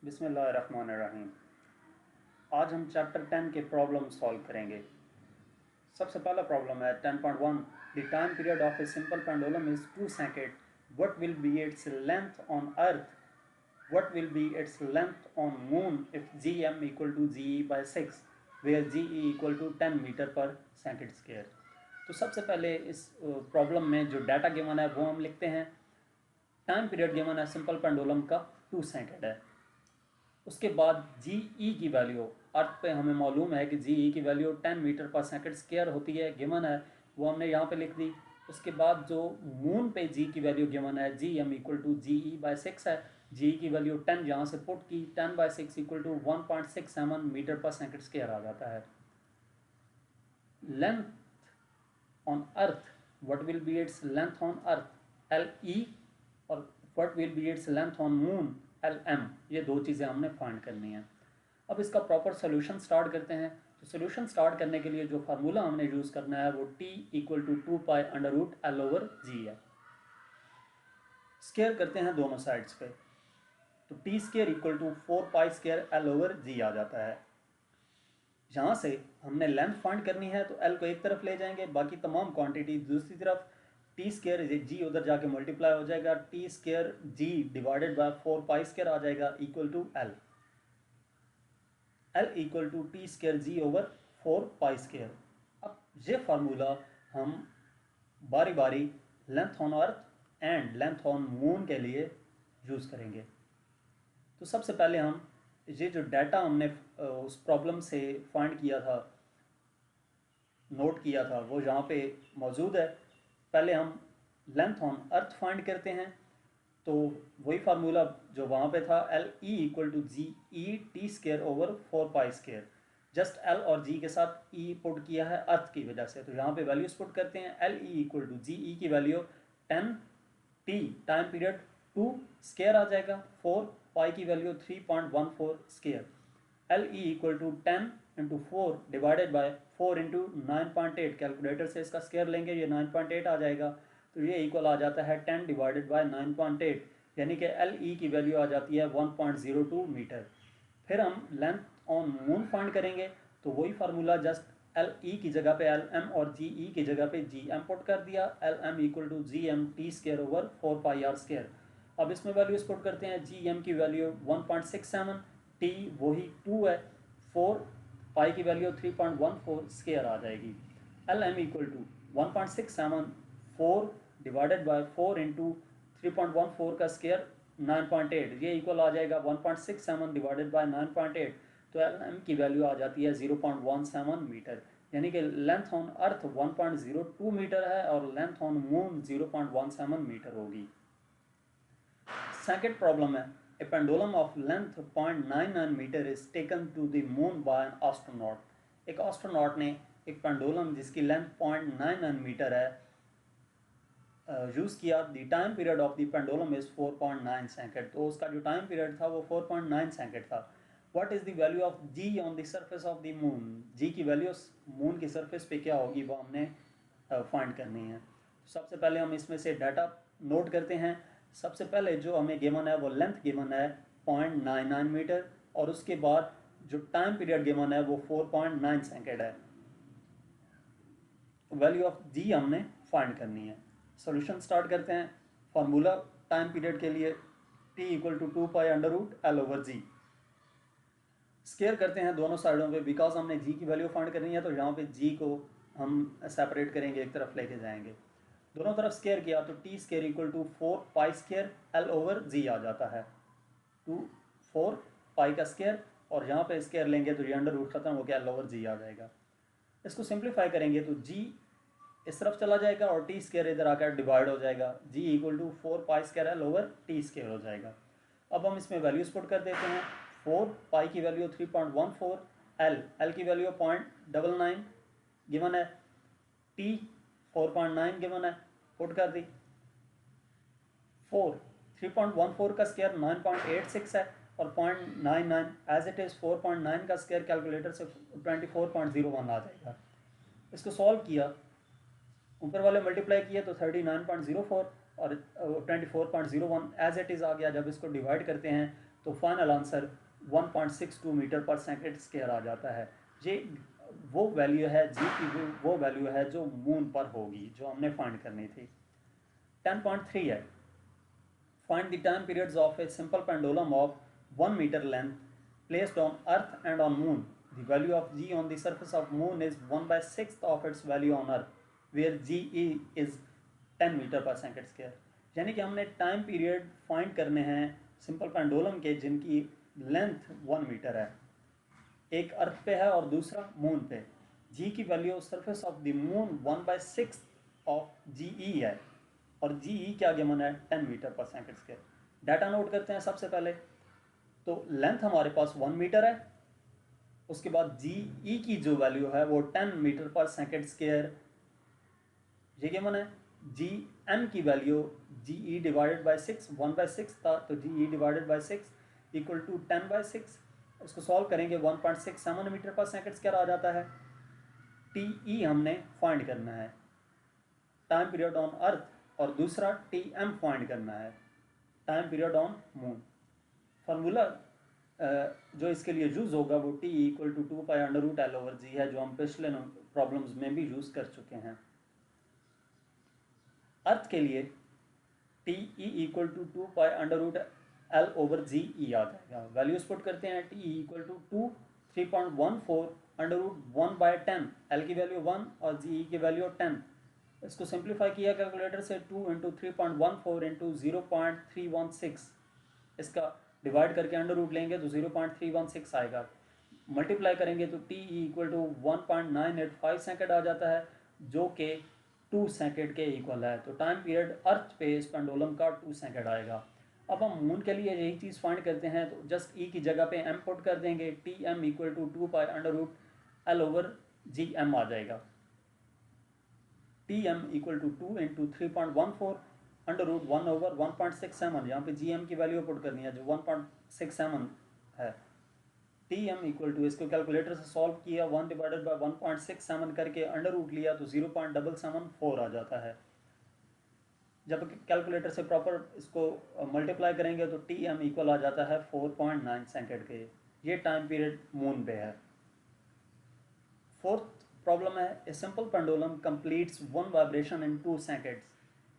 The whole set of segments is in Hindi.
बिस्मिल्लाहिर्रहमानिर्रहीम। आज हम चैप्टर 10 के प्रॉब्लम सॉल्व करेंगे। सबसे पहला प्रॉब्लम है 10.1। The time period of a simple pendulum is 2 second. What will be its length on earth? What will be its length on moon if gm equal to GE by 6 where GE equal to 10 metre per second square. तो सबसे पहले इस प्रॉब्लम में जो डाटा गिवन है वो हम लिखते हैं। टाइम पीरियड गिवन है सिंपल पेंडुलम का 2 सेकेंड है। उसके बाद जी ई की वैल्यू अर्थ पे हमें मालूम है कि जी ई की value 10 metre per second square होती है, गिवन है, वो हमने यहाँ पे लिख दी। उसके बाद जो मून पे जी की वैल्यू गिवन है G M equal to ji E by 6 है। जी की वैल्यू 10 यहाँ से पुट की, 10/6 equal to 1.67 metre per second square आ जाता है। Length on earth, what will be its length on earth L E, और what will be its length on moon L M. ये दो चीज़ें हमने फाइंड करनी है। अब इसका प्रॉपर सोल्यूशन स्टार्ट करते हैं। तो सोल्यूशन स्टार्ट करने के लिए जो फार्मूला हमने यूज़ करना है वो t इक्वल टू 2π√L/g है। स्केयर करते हैं दोनों साइड्स पे, तो T square equal to 4π² L/g आ जाता है। यहाँ से हमने लेंथ फाइंड करनी है, तो L को एक तरफ ले जाएंगे, बाकी तमाम क्वांटिटी दूसरी तरफ। टी स्केयर जी उधर जाके मल्टीप्लाई हो जाएगा, T square g divided by 4π² आ जाएगा equal to L। L equal to T square g over 4π²। अब ये फार्मूला हम बारी बारी length on earth and length on moon के लिए यूज़ करेंगे। तो सबसे पहले हम ये जो डाटा हमने उस प्रॉब्लम से फाइंड किया था, नोट किया था, वो यहाँ पे मौजूद है। पहले हम लेंथ ऑन अर्थ फाइंड करते हैं। तो वही फार्मूला जो वहाँ पे था, L E equal to ji E T square over 4π²। Just L और जी के साथ ई पुट किया है अर्थ की वजह से, तो यहाँ पे वैल्यूज पुट करते हैं। L E equal to ji E की value 10, T time period 2 square आ जाएगा, 4 पाई की value 3.14 square. L E equal to 10 into 4 divided by 4 into 9.8। Calculator से इसका स्केयर लेंगे, ये 9.8 आ जाएगा, तो ये इक्वल आ जाता है 10 डिवाइडेड बाई 9.8, यानी कि एल ई की वैल्यू आ जाती है 1.02 मीटर। फिर हम लेंथ ऑन मून फाइंड करेंगे, तो वही फार्मूला जस्ट एल ई की जगह पे एल एम और जी ई की जगह पे जी एम पुट कर दिया। L M equal to G M T square over 4πr²। अब इसमें वैल्यूज पुट करते हैं। जी एम की वैल्यू 1.67, टी वही 2 है, 4 पाई की वैल्यू 3.14 स्केयर आ जाएगी। L M equal to 1.67 4 divided by 4 into 3.14 का स्केयर 9.8, ये इक्वल आ जाएगा 1.67 डिवाइडेड बाय 9.8। तो एल एम की वैल्यू आ जाती है 0.17 मीटर, यानी कि लेंथ ऑन अर्थ 1.02 मीटर है और लेंथ ऑन मून 0.17 मीटर होगी। सेकेंड प्रॉब्लम है, a pendulum of length 0.99 metre is taken to the moon by an astronaut. एक एस्ट्रोनॉट ने एक पेंडुलम जिसकी लेंथ 0.99 मीटर है यूज़ किया। The time period of the pendulum is 4.9 second. तो उसका जो टाइम पीरियड था वो 4.9 सेकेंड था। What is the value of g on the surface of the moon? G की वैल्यू मून की सरफेस पे क्या होगी वो हमने फाइंड करनी है। सबसे पहले हम इसमें से डाटा नोट करते हैं। सबसे पहले जो हमें गिवन है वो लेंथ गिवन है 0.99 मीटर, और उसके बाद जो टाइम पीरियड गिवन है वो 4.9 सेकेंड है। वैल्यू ऑफ जी हमने फाइंड करनी है। सॉल्यूशन स्टार्ट करते हैं। फार्मूला टाइम पीरियड के लिए t equal to 2π√L/g। Square करते हैं दोनों साइडों पे, बिकॉज हमने जी की वैल्यू फाइंड करनी है, तो यहाँ पे जी को हम सेपरेट करेंगे, एक तरफ लेके जाएंगे। दोनों तरफ स्केयर किया तो T square equal to 4π²L/g आ जाता है। 4 पाई का स्केयर, और यहाँ पे स्केयर लेंगे तो ये अंडर रूट खत्म हो गया, L/g आ जाएगा। इसको सिंप्लीफाई करेंगे तो जी इस तरफ चला जाएगा और टी स्केयर इधर आकर डिवाइड हो जाएगा। जी इक्वल टू 4π²L/t स्केयर हो जाएगा। अब हम इसमें वैल्यूज पुट कर देते हैं। 4 पाई की वैल्यू 3.14, एल की वैल्यू 0.99 गिवन है, टी 4.9 गिवन है, पुट कर दी। 3.14 का स्केयर 9.86 है, और 0.99 एज इट इज़ 4.9 का स्केयर कैलकुलेटर से 24.01 आ जाएगा। इसको सॉल्व किया, ऊपर वाले मल्टीप्लाई किए तो 39.04 और 24.01 एज इट इज़ आ गया। जब इसको डिवाइड करते हैं तो final answer 1.62 metre per second square आ जाता है। ये वो वैल्यू है, जी की वो वैल्यू है जो मून पर होगी, जो हमने फाइंड करनी थी। 10.3 है, find the time periods of a simple pendulum of 1 metre length placed on earth and on moon. The value of g on the surface of moon is 1/6 of its value on earth, where g is 10 metre per second square. यानी कि हमने टाइम पीरियड फाइंड करने हैं सिंपल पेंडुलम के जिनकी लेंथ 1 मीटर है, एक अर्थ पे है और दूसरा मून पे। जी की value surface of the moon 1/6 of G E है, और जी ई क्या गिवन है 10 metre per second square. Data note करते हैं सबसे पहले। तो लेंथ हमारे पास 1 मीटर है, उसके बाद जी ई की जो वैल्यू है वो 10 मीटर पर सेकंड स्क्वायर ये गिवन है। जी एम की value G E divided by 6, 1/6 था, तो G E divided by 6 equal to 10/6। इसको सॉल्व करेंगे 1.67 मीटर पर सेकंड स्क्वायर आ जाता है। टी ई हमने फाइंड करना है, टाइम पीरियड ऑन अर्थ, और दूसरा टी एम फाइंड करना है, time period on moon. Formula जो इसके लिए यूज़ होगा वो टी इक्वल टू 2π√L/g है, जो हम पिछले प्रॉब्लम्स में भी यूज़ कर चुके हैं। अर्थ के लिए T E equal to 2π√L/g आ जाएगा। वैल्यूज पुट करते हैं, टी इक्वल टू 3.14 एल की वैल्यू 1 और जी की वैल्यू 10। इसको सिंप्लीफाई किया कैलकुलेटर से, 2 × 3.14 × 0.316, इसका डिवाइड करके अंडर रूट लेंगे तो 0.316 आएगा। मल्टीप्लाई करेंगे तो टी इक्वल टू 1.985 सेकेंड आ जाता है, जो कि 2 सेकेंड के इक्वल है। तो टाइम पीरियड अर्थ पे इस पेंडुलम का 2 सेकेंड आएगा। अब हम मून के लिए यही चीज़ फाइंड करते हैं, तो जस्ट ई की जगह पे एम पुट कर देंगे, T M equal to 2π√L/g M आ जाएगा। टी एम इक्वल टू 2 × 3.14 √1/1.67, यहाँ पे जी एम की वैल्यू पुट करनी है जो 1.67 है। टी एम इक्वल टू, इसको कैलकुलेटर से सॉल्व किया, 1 डिवाइडेड बाई 1.67 करके अंडर रूट लिया तो 0.774 आ जाता है। जब कैलकुलेटर से प्रॉपर इसको मल्टीप्लाई करेंगे तो टी एम इक्वल आ जाता है 4.9 सेकेंड के। ये टाइम पीरियड मून पे है। फोर्थ प्रॉब्लम है, ए simple pendulum completes 1 vibration in 2 seconds.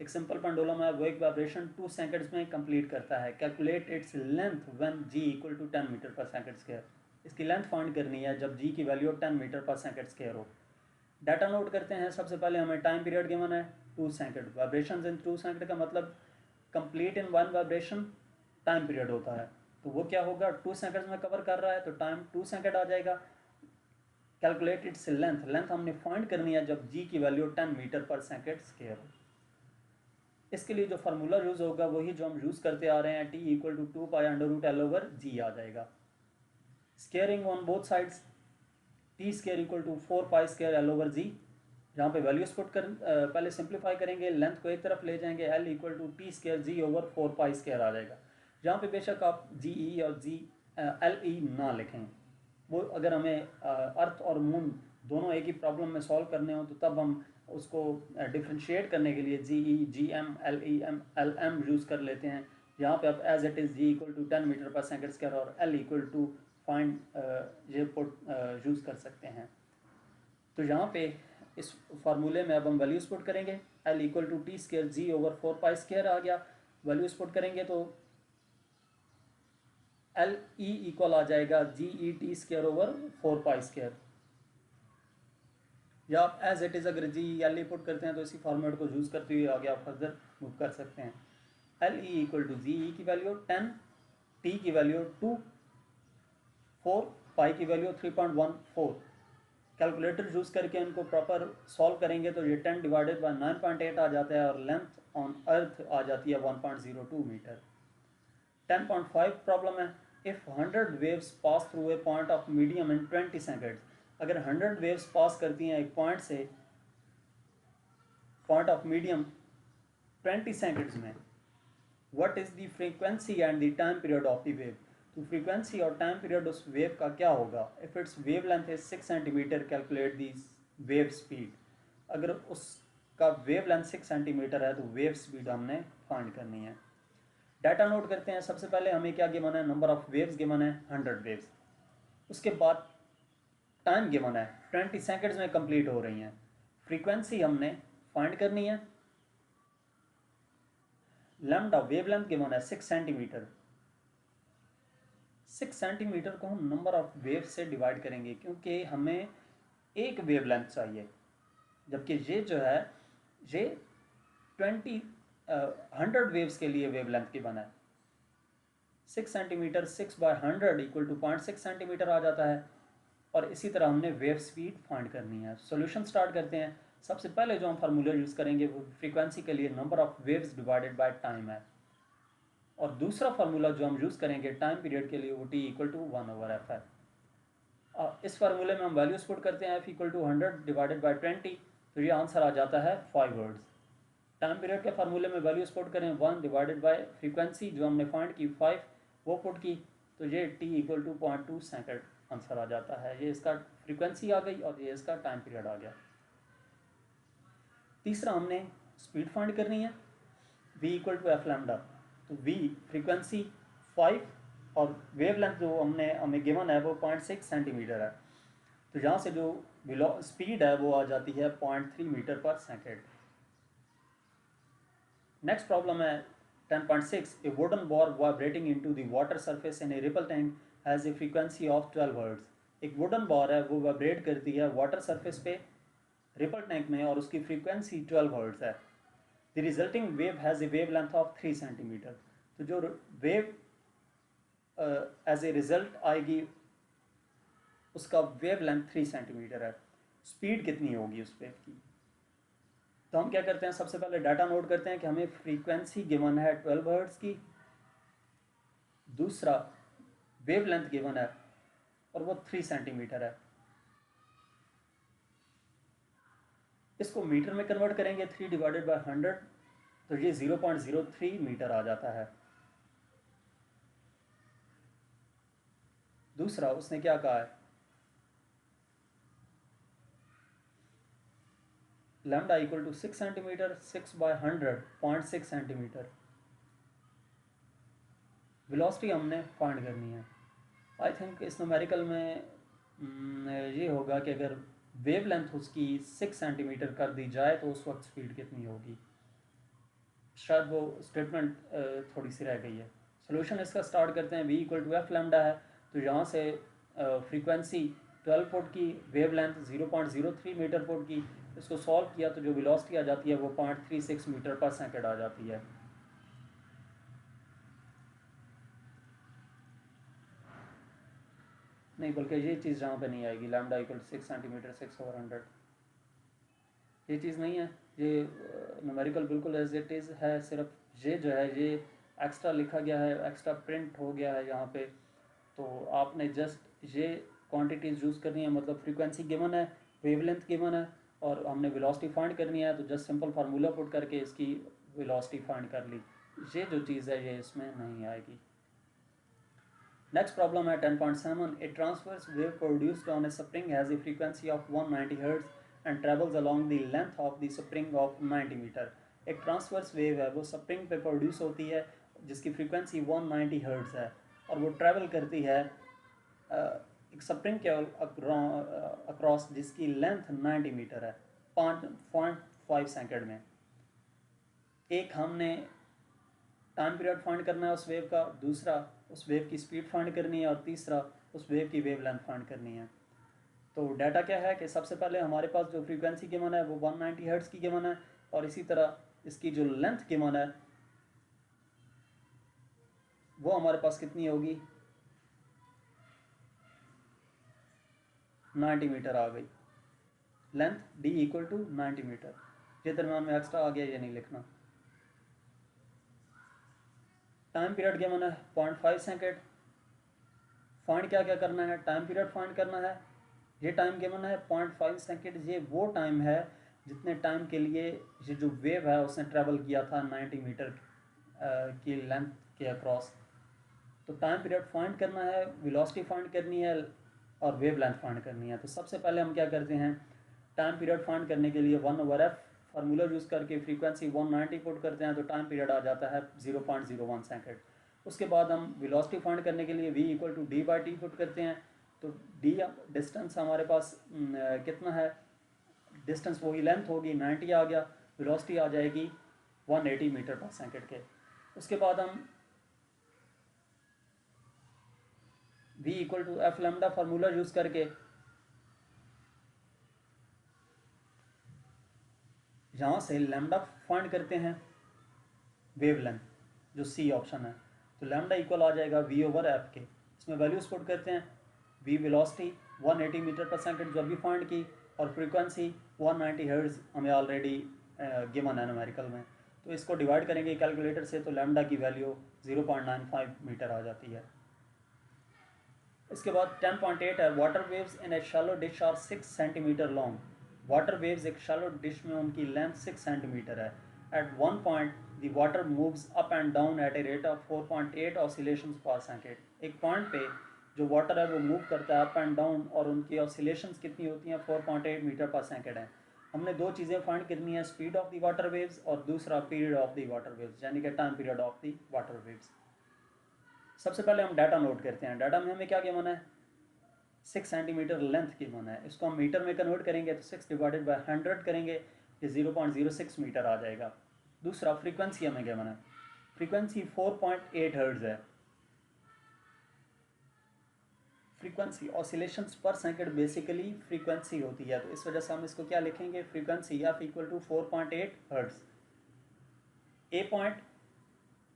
एक सिंपल पेंडुलम है, वो एक वाइब्रेशन 2 सेकेंड्स में कंप्लीट करता है। Calculate its length when G equal to 10 metre per second square. इसकी लेंथ फाइंड करनी है जब जी की value 10 metre per second square हो। डाटा नोट करते हैं। सबसे पहले हमें टाइम पीरियड गिवन है 2 सेकेंड। वाइब्रेशन इन 2 सेकेंड का मतलब complete in 1 vibration time period होता है, तो वो क्या होगा 2 सेकेंड्स में कवर कर रहा है, तो टाइम 2 सेकेंड आ जाएगा। कैलकुलेट इट्स लेंथ, लेंथ हमने फाइंड करनी है जब जी की value 10 metre per second square हो। इसके लिए जो फार्मूला यूज़ होगा वही जो हम यूज़ करते आ रहे हैं, टी इक्वल टू 2π√L/g आ जाएगा। Squaring on both sides, T square equal to 4π²L/g, जहाँ पे वैल्यूज पुट कर पहले सिंप्लीफाई करेंगे, लेंथ को एक तरफ ले जाएंगे, L इक्वल टू T²G/4π² आ जाएगा। जहाँ पे बेशक आप जी ई और LE ना लिखें, वो अगर हमें अर्थ और मून दोनों एक ही प्रॉब्लम में सॉल्व करने हो तो तब हम उसको डिफ्रेंशिएट करने के लिए GE, GM, LEM, LM use कर लेते हैं। यहाँ पे आप as it is G equal to 10 metre per second square और L इक्वल टू फाइंड ये पुट यूज़ कर सकते हैं। तो यहाँ पे इस फार्मूले में अब हम वैल्यूज पुट करेंगे, L इक्वल टू T²G/4π² आ गया। वैल्यूज पुट करेंगे तो LE इक्वल आ जाएगा GET²/4π², या आप एज इट इज़ अगर GE/LE पुट करते हैं तो इसी फॉर्मेट को यूज़ करते हुए आगे आप फर्दर मूव कर सकते हैं। LE इक्वल टू GE की वैल्यू 10, T की वैल्यू 2, 4, पाई की वैल्यू 3.14। कैलकुलेटर यूज़ करके इनको प्रॉपर सॉल्व करेंगे तो ये 10 डिवाइडेड बाय 9.8 आ जाता है, और लेंथ ऑन अर्थ आ जाती है 1.02 मीटर। 10.5 प्रॉब्लम है, if 100 waves pass through a point of medium in 20 seconds. अगर 100 वेव्स पास करती हैं एक पॉइंट से, पॉइंट ऑफ मीडियम 20 सेकेंड्स में, what is the frequency and the time period of the wave. तो फ्रीक्वेंसी और टाइम पीरियड उस वेव का क्या होगा। If it's wave length is 6 centimetre, calculate the wave speed. अगर उसका वेव लेंथ 6 सेंटीमीटर है तो वेव स्पीड हमने फाइंड करनी है। डाटा नोट करते हैं। सबसे पहले हमें क्या गिवन है, नंबर ऑफ वेव्स गिवन है 100 वेव्स। उसके बाद टाइम गिवन है 20 सेकेंड्स में कंप्लीट हो रही हैं। फ्रीक्वेंसी हमने फाइंड करनी है। लैम्डा वेवलेंथ गिवन है 6 सेंटीमीटर। 6 सेंटीमीटर को हम नंबर ऑफ वेव से डिवाइड करेंगे क्योंकि हमें एक वेवलेंथ चाहिए, जबकि ये जो है ये 100 वेव्स के लिए वेवलेंथ की बना है। 6 सेंटीमीटर 6/100 इक्वल टू 0.6 सेंटीमीटर आ जाता है। और इसी तरह हमने वेव स्पीड फाइंड करनी है। सॉल्यूशन स्टार्ट करते हैं। सबसे पहले जो हम फार्मूला यूज़ करेंगे वो फ्रीक्वेंसी के लिए number of waves divided by time है, और दूसरा फार्मूला जो हम यूज़ करेंगे टाइम पीरियड के लिए वो टी इक्वल टू 1/f है। इस फार्मूले में हम वैल्यूज पुट करते हैं f equal to 100 divided by 20, तो ये आंसर आ जाता है 5 वर्ड्स। टाइम पीरियड के फार्मूले में वैल्यूज पुट करें 1 डिवाइडेड बाई फ्रीक्वेंसी जो हमने फाइंड की 5 वो पुट की, तो ये t equal to 0.2 second answer आ जाता है। ये इसका फ्रीक्वेंसी आ गई और ये इसका टाइम पीरियड आ गया। तीसरा हमने स्पीड फाइंड करनी है v equal to F lambda. तो v फ्रीक्वेंसी 5 और वेवलेंथ जो हमें गिवन है वो 0.6 सेंटीमीटर है, तो यहाँ से जो स्पीड है वो आ जाती है 0.3 metre per second. Next problem है 10.6। ए wooden ball vibrating into the water surface in a ripple tank has a frequency of 12 hertz. एक वुडन बॉल है वो वाइब्रेट करती है वाटर सरफेस पे रिपल टैंक में और उसकी फ्रीक्वेंसी 12 हर्ट्ज है। The resulting wave has a wave length of 3 centimetre. तो जो वेव एज ए रिजल्ट आएगी उसका वेव लेंथ 3 सेंटीमीटर है। स्पीड कितनी होगी उस वेव की? तो हम क्या करते हैं, सबसे पहले डाटा नोट करते हैं कि हमें फ्रीक्वेंसी गिवन है 12 हर्ट्ज की, दूसरा वेव लेंथ गिवन है और वो 3 सेंटीमीटर है। इसको मीटर में कन्वर्ट करेंगे 3 डिवाइडेड बाई 100, तो ये 0.03 मीटर आ जाता है। दूसरा उसने क्या कहा है, lambda equal to 6 centimetre, 6/100 0.6 centimetre. Velocity हमने फाइंड करनी है। आई थिंक इस न्यूमेरिकल में ये होगा कि अगर वेव लेंथ उसकी 6 सेंटीमीटर कर दी जाए तो उस वक्त स्पीड कितनी होगी। शायद वो स्टेटमेंट थोड़ी सी रह गई है। सोल्यूशन इसका स्टार्ट करते हैं। v equal to F lambda है, तो यहाँ से फ्रीक्वेंसी 12 फुट की, वेव लेंथ 0.03 मीटर फुट की, इसको सॉल्व किया तो जो वेलोसिटी आ जाती है वो 0.36 मीटर पर सेकेंड आ जाती है। नहीं, बल्कि ये चीज़ जहाँ पे नहीं आएगी, लैम्डा इक्वल 6 सेंटीमीटर 6/100, ये चीज़ नहीं है। ये न्यूमेरिकल बिल्कुल एज इट इज़ है, सिर्फ ये जो है ये एक्स्ट्रा लिखा गया है, एक्स्ट्रा प्रिंट हो गया है यहाँ पे। तो आपने जस्ट ये क्वांटिटीज़ यूज़ करनी है, मतलब फ्रीक्वेंसी गिवन है, वेवलेंथ गिवन है और हमने वेलोसिटी फाइंड करनी है, तो जस्ट सिंपल फार्मूला पुट करके इसकी वेलोसिटी फाइंड कर ली। ये जो चीज़ है ये इसमें नहीं आएगी। नेक्स्ट प्रॉब्लम है 10.7। A transverse wave produced on a spring has a frequency of 190 hertz and travels along the length of the spring of 90 metre. एक ट्रांसवर्स वेव है वो स्प्रिंग पे प्रोड्यूस होती है जिसकी फ्रीक्वेंसी 190 हर्ट्ज है और वो ट्रैवल करती है एक स्प्रिंग के अक्रॉस जिसकी लेंथ 90 मीटर है 5.5 सेकेंड में। एक हमने टाइम पीरियड फाइंड करना है उस वेव का, दूसरा उस वेव की स्पीड फाइंड करनी है और तीसरा उस वेव की वेव लेंथ फाइंड करनी है। तो डाटा क्या है कि सबसे पहले हमारे पास जो फ्रीक्वेंसी गिवन है वो 190 हर्ट्ज की गिवन है और इसी तरह इसकी जो लेंथ गिवन है वो हमारे पास कितनी होगी, 90 मीटर आ गई। Length d equal to 90 metre. ये दरम्यान में एक्स्ट्रा आ गया, ये नहीं लिखना। टाइम पीरियड गिवन है 0.5 सेकेंड। फाइंड क्या क्या करना है, टाइम पीरियड फाइंड करना है। ये टाइम गिवन है 0.5 सेकेंड, ये वो टाइम है जितने टाइम के लिए ये जो वेव है उसने ट्रैवल किया था 90 मीटर की लेंथ के अक्रॉस। तो टाइम पीरियड फाइंड करना है, वेलोसिटी फाइंड करनी है और वेव लेंथ फाइंड करनी है। तो सबसे पहले हम क्या करते हैं, टाइम पीरियड फाइंड करने के लिए 1/f फार्मूला यूज़ करके फ्रीक्वेंसी 190 पुट करते हैं तो टाइम पीरियड आ जाता है 0.01 सेकेंड। उसके बाद हम वेलोसिटी फाइंड करने के लिए v equal to D by T put करते हैं, तो d डिस्टेंस हमारे पास कितना है, डिस्टेंस वही लेंथ होगी 90 आ गया, वेलोसिटी आ जाएगी 180 मीटर पर सेकेंड के। उसके बाद हम v equal to F lambda formula use करके यहाँ से लैम्डा फाइंड करते हैं वेव लेंथ, जो सी ऑप्शन है, तो लैम्डा इक्वल आ जाएगा v ओवर एफ के। इसमें वैल्यूज पुट करते हैं, v velocity 180 metre per second जो अभी फाइंड की, और फ्रीक्वेंसी 190 हर्ट्ज हमें ऑलरेडी गिवन है न्यूमेरिकल में, तो इसको डिवाइड करेंगे कैलकुलेटर से तो लैम्डा की वैल्यू 0.95 मीटर आ जाती है। इसके बाद 10.8 है, water waves in a shallow dish are 6 centimetre long. Water waves एक शैलो डिश में उनकी लेंथ 6 सेंटीमीटर है। At one point the water moves up and down at a rate of 4.8 oscillations per second. एक पॉइंट पे जो वाटर है वो मूव करता है अप एंड डाउन, और उनकी ऑसिलेशंस कितनी होती हैं, 4.8 मीटर पर सेकेंड है। हमने दो चीज़ें फाइंड करनी है, speed of the water waves और दूसरा period of the water waves, यानी कि time period of the water waves. सबसे पहले हम डाटा नोट करते हैं। डाटा में हमें क्या गिवन है, 6 सेंटीमीटर लेंथ गिवन है। इसको हम मीटर में कन्वर्ट करेंगे तो 6 डिवाइडेड बाय 100 करेंगे, ये 0.06 मीटर आ जाएगा। दूसरा फ्रीक्वेंसी हमें गिवन है, फ्रीक्वेंसी 4.8 हर्ट्ज है। फ्रीक्वेंसी ऑसिलेशंस पर सेकंड बेसिकली फ्रीक्वेंसी होती है, तो इस वजह से हम इसको क्या लिखेंगे, frequency F equal to 4.8 hertz. A point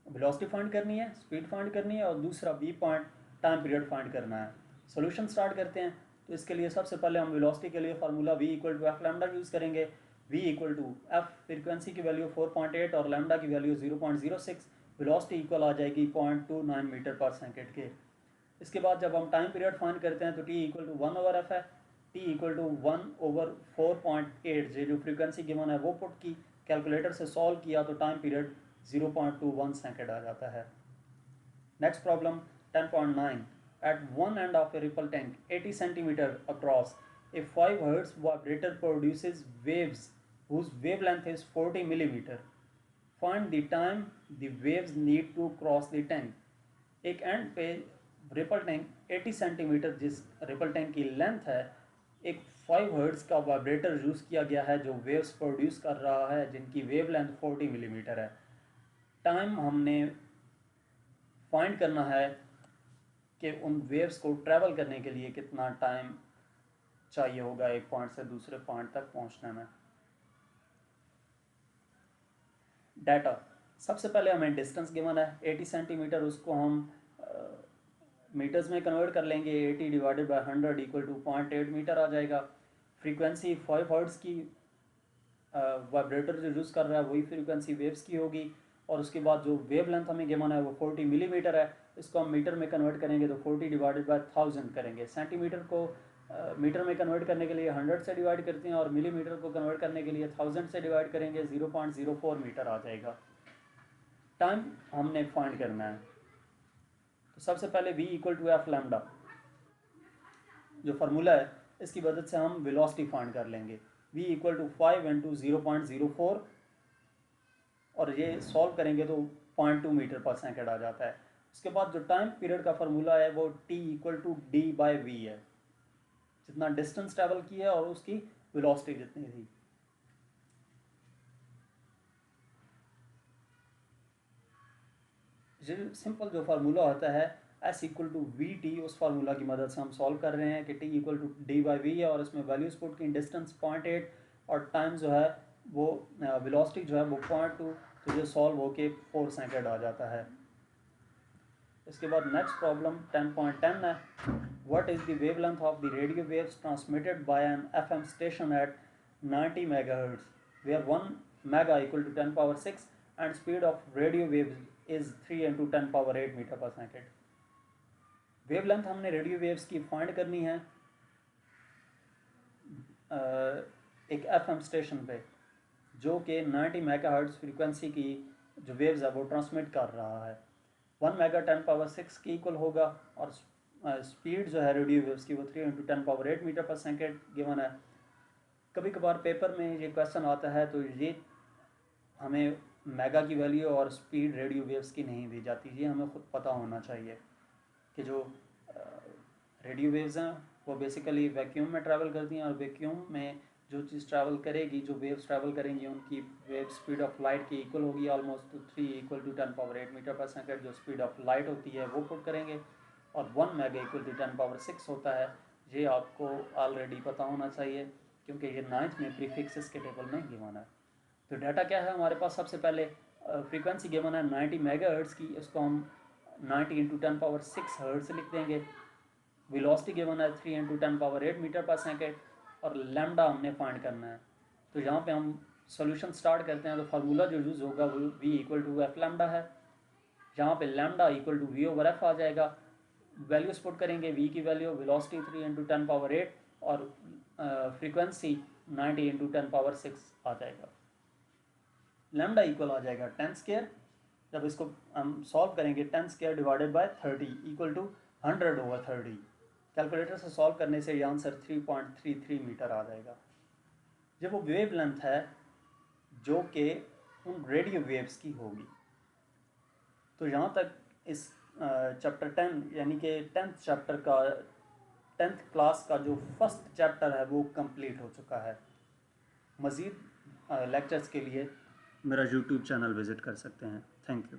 velocity find करनी है, स्पीड फाइंड करनी है, और दूसरा B point time period find करना है। सॉल्यूशन स्टार्ट करते हैं। तो इसके लिए सबसे पहले हम वेलोसिटी के लिए formula v equal to F lambda use करेंगे। v equal to F frequency की वैल्यू 4.8 और लैम्डा की वैल्यू 0.06, वेलोसिटी इक्वल आ जाएगी 0.29 मीटर पर सेकेंड के। इसके बाद जब हम टाइम पीरियड फाइंड करते हैं तो t equal to 1 over F है, t इक्वल टू 1 ओवर 4.8 जो फ्रीक्वेंसी गिवन है वो पुट की, कैलकुलेटर से सॉल्व किया तो टाइम पीरियड 0.21 सेकेंड आ जाता है। Next problem 10.9, at one end of a ripple tank 80 centimeter across, a 5 hertz vibrator produces waves whose wavelength is 40 millimeter. Find the time the waves need to cross the tank. एक एंड पे रिपल टैंक 80 सेंटीमीटर जिस रिपल टैंक की लेंथ है, एक 5 हर्ट्ज का वाइब्रेटर यूज़ किया गया है जो वेव्स प्रोड्यूस कर रहा है जिनकी वेव लेंथ 40 मिलीमीटर है। टाइम हमने फाइंड करना है कि उन वेव्स को ट्रैवल करने के लिए कितना टाइम चाहिए होगा एक पॉइंट से दूसरे पॉइंट तक पहुंचने में। डाटा सबसे पहले हमें डिस्टेंस गिवन है 80 सेंटीमीटर, उसको हम मीटर्स में कन्वर्ट कर लेंगे। 80 divided by 100 equal to 0.8 metre आ जाएगा। फ्रीक्वेंसी 5 हर्ट्ज की वाइब्रेटर जो यूज़ कर रहा है वही फ्रीक्वेंसी वेव्स की होगी, और उसके बाद जो वेव लेंथ हमें गिवन है वो 40 मिलीमीटर है। इसको हम मीटर में कन्वर्ट करेंगे तो 40 डिवाइडेड बाय 1000 करेंगे। सेंटीमीटर को मीटर में कन्वर्ट करने के लिए 100 से डिवाइड करते हैं, और मिलीमीटर को कन्वर्ट करने के लिए 1000 से डिवाइड करेंगे, 0.04 मीटर आ जाएगा। टाइम हमने फाइंड करना है, तो सबसे पहले v equal to F lambda जो फार्मूला है इसकी मदद से हम वेलोसिटी फाइंड कर लेंगे। v इक्वल टू 5 इंटू 0.04, और ये सॉल्व करेंगे तो 0.2 मीटर पर सेकेंड आ जाता है। उसके बाद जो टाइम पीरियड का फार्मूला है वो t equal to D by V है, जितना डिस्टेंस ट्रैवल की है और उसकी वेलोसिटी जितनी थी। सिंपल जो फार्मूला होता है s equal to V T, उस फार्मूला की मदद से हम सॉल्व कर रहे हैं कि t equal to D by V है, और इसमें वैल्यूज पुट की, डिस्टेंस 0.8 और टाइम जो है वो वेलोसिटी जो है वो 0.2, तो ये सॉल्व होके 4 सेकेंड आ जाता है। इसके बाद नेक्स्ट प्रॉब्लम 10.10 है, what is the wavelength of the radio waves transmitted by an FM station at 90 megahertz where 1 mega equal to 10 power 6 and speed of radio waves is 3 into 10 power 8 metre per second. Wavelength हमने रेडियो वेव्स की फाइंड करनी है एक एफएम स्टेशन पे जो कि 90 मेगाहर्ट्ज फ्रीक्वेंसी की जो वेव्स है वो ट्रांसमिट कर रहा है। 1 मेगा 10 पावर 6 की इक्वल होगा, और स्पीड जो है रेडियो वेव्स की वो 3 into 10 power 8 metre per second given है। कभी कभार पेपर में ये क्वेश्चन आता है तो ये हमें मेगा की वैल्यू और स्पीड रेडियो वेव्स की नहीं दी जाती, ये हमें खुद पता होना चाहिए कि जो रेडियो वेव्स हैं वो बेसिकली वैक्यूम में ट्रैवल करती हैं, और वैक्यूम में जो चीज़ ट्रैवल करेगी, जो वेव्स ट्रैवल करेंगी, उनकी वेव स्पीड ऑफ लाइट की इक्वल होगी, almost 3 equal to 10⁸ metre per second जो स्पीड ऑफ लाइट होती है वो पुट करेंगे, और 1 मेगा इक्वल टू 10⁶ होता है। ये आपको ऑलरेडी पता होना चाहिए क्योंकि ये 9th में प्रीफिक्सेस के टेबल में गिवन है। तो डाटा क्या है हमारे पास, सबसे पहले फ्रीक्वेंसी गिवन है 90 मेगाहर्ट्ज़ की, इसको हम 90 इंटू 10⁶ हर्ट्ज़ लिख देंगे। वेलोसिटी गिवन है 3 इंटू 10⁸ मीटर पर सेकेंड, और लैम्डा हमने फाइंड करना है। तो यहाँ पे हम सॉल्यूशन स्टार्ट करते हैं, तो फार्मूला जो यूज़ होगा वो v equal to F lambda है। यहाँ पे lambda equal to v over f आ जाएगा। वैल्यूज पुट करेंगे, v की वैल्यू वेलोसिटी 3 इंटू 10⁸ और फ्रीक्वेंसी 90 इंटू 10⁶ आ जाएगा। लैम्डा इक्वल आ जाएगा 10 स्क्वायर। जब इसको हम सॉल्व करेंगे 10 square divided by 30 equal to 100/30। Calculator से सॉल्व करने से ये आंसर 3.33 मीटर आ जाएगा। जब वो वेव लेंथ है जो कि उन रेडियो वेव्स की होगी। तो यहाँ तक इस चैप्टर 10 यानी कि 10th चैप्टर का 10th क्लास का जो फर्स्ट चैप्टर है वो कंप्लीट हो चुका है। मज़ीद लेक्चर्स के लिए मेरा यूट्यूब चैनल विज़िट कर सकते हैं। Thank you.